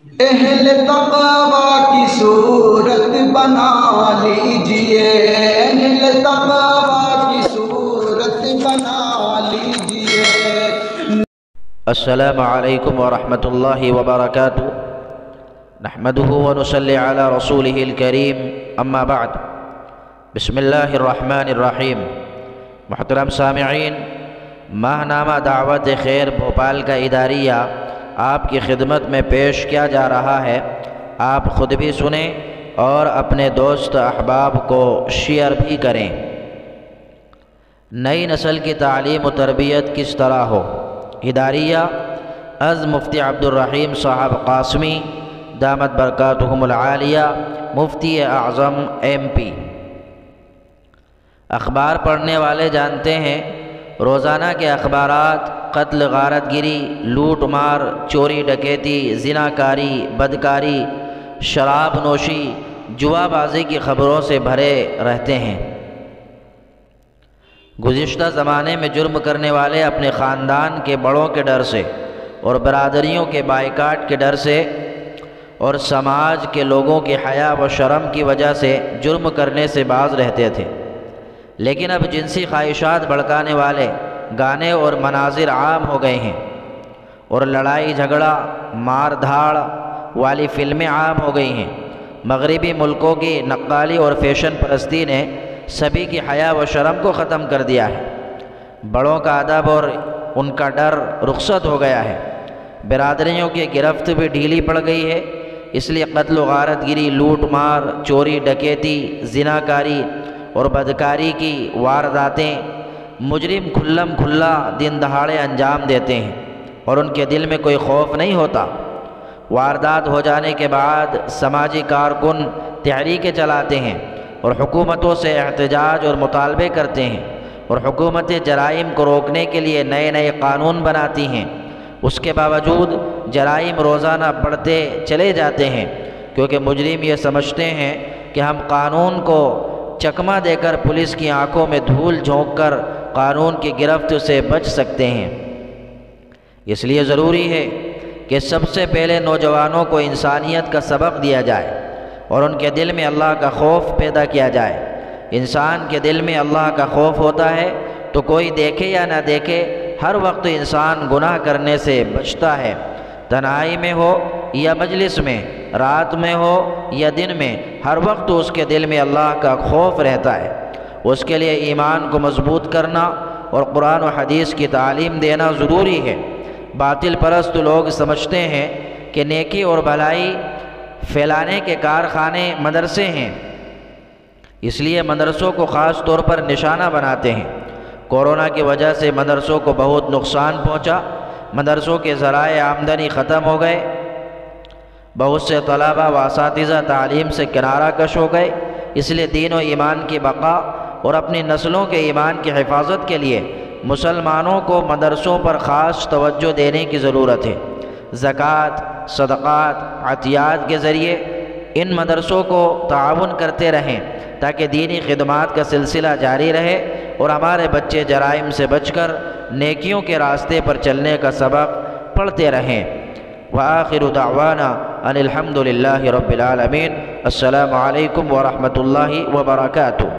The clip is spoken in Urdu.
اہل تقوی کی صورت بنا لیجئے، اہل تقوی کی صورت بنا لیجئے۔ السلام علیکم ورحمۃ اللہ وبرکاتہ۔ نحمده ونصلی علی رسولہ الکریم، اما بعد، بسم اللہ الرحمن الرحیم۔ محترم سامعین، ماہنامہ دعوت خیر بھوپال کا اداریہ آپ کی خدمت میں پیش کیا جا رہا ہے۔ آپ خود بھی سنیں اور اپنے دوست احباب کو شیئر بھی کریں۔ نئی نسل کی تعلیم و تربیت کس طرح ہو، اداریہ از مفتی عبدالرحیم صاحب قاسمی دامت برکاتہم العالیہ، مفتی اعظم MP۔ اخبار پڑھنے والے جانتے ہیں، روزانہ کے اخبارات قتل، غارت گری، لوٹ مار، چوری ڈکیتی، زناکاری، بدکاری، شراب نوشی، جوا بازی کی خبروں سے بھرے رہتے ہیں۔ گزشتہ زمانے میں جرم کرنے والے اپنے خاندان کے بڑوں کے ڈر سے اور برادریوں کے بائیکاٹ کے ڈر سے اور سماج کے لوگوں کی حیا و شرم کی وجہ سے جرم کرنے سے باز رہتے تھے، لیکن اب جنسی خواہشات بھڑکانے والے گانے اور مناظر عام ہو گئے ہیں، اور لڑائی جھگڑا، مار دھاڑ والی فلمیں عام ہو گئی ہیں۔ مغربی ملکوں کی نقالی اور فیشن پرستی نے سبھی کی حیا و شرم کو ختم کر دیا ہے۔ بڑوں کا ادب اور ان کا ڈر رخصت ہو گیا ہے۔ برادریوں کی گرفت بھی ڈھیلی پڑ گئی ہے، اس لیے قتل و غارت گری، لوٹ مار، چوری ڈکیتی، زناکاری اور بدکاری کی وارداتیں مجرم کھلم کھلا دن دہاڑے انجام دیتے ہیں، اور ان کے دل میں کوئی خوف نہیں ہوتا۔ واردات ہو جانے کے بعد سماجی کارکن تحریکیں چلاتے ہیں اور حکومتوں سے احتجاج اور مطالبے کرتے ہیں، اور حکومتیں جرائم کو روکنے کے لیے نئے نئے قانون بناتی ہیں۔ اس کے باوجود جرائم روزانہ بڑھتے چلے جاتے ہیں، کیونکہ مجرم یہ سمجھتے ہیں کہ ہم قانون کو چکمہ دے کر پولیس کی آنکھوں میں دھول جھونک کر قانون کی گرفت سے بچ سکتے ہیں۔ اس لیے ضروری ہے کہ سب سے پہلے نوجوانوں کو انسانیت کا سبق دیا جائے اور ان کے دل میں اللہ کا خوف پیدا کیا جائے۔ انسان کے دل میں اللہ کا خوف ہوتا ہے تو کوئی دیکھے یا نہ دیکھے، ہر وقت انسان گناہ کرنے سے بچتا ہے۔ تنہائی میں ہو یا مجلس میں، رات میں ہو یا دن میں، ہر وقت اس کے دل میں اللہ کا خوف رہتا ہے۔ اس کے لیے ایمان کو مضبوط کرنا اور قرآن و حدیث کی تعلیم دینا ضروری ہے۔ باطل پرست لوگ سمجھتے ہیں کہ نیکی اور بھلائی پھیلانے کے کارخانے مدرسے ہیں، اس لیے مدرسوں کو خاص طور پر نشانہ بناتے ہیں۔ کورونا کی وجہ سے مدرسوں کو بہت نقصان پہنچا، مدرسوں کے ذرائع آمدنی ختم ہو گئے، بہت سے طلباء و اساتذہ تعلیم سے کنارہ کش ہو گئے۔ اس لیے دین و ایمان کی بقا اور اپنی نسلوں کے ایمان کی حفاظت کے لیے مسلمانوں کو مدرسوں پر خاص توجہ دینے کی ضرورت ہے۔ زکوٰۃ، صدقات، عطیات کے ذریعے ان مدرسوں کو تعاون کرتے رہیں تاکہ دینی خدمات کا سلسلہ جاری رہے اور ہمارے بچے جرائم سے بچ کر نیکیوں کے راستے پر چلنے کا سبق پڑھتے رہیں۔ وآخر دعوانا ان الحمد للہ رب العالمین۔ السلام علیکم ورحمۃ اللہ وبرکاتہ۔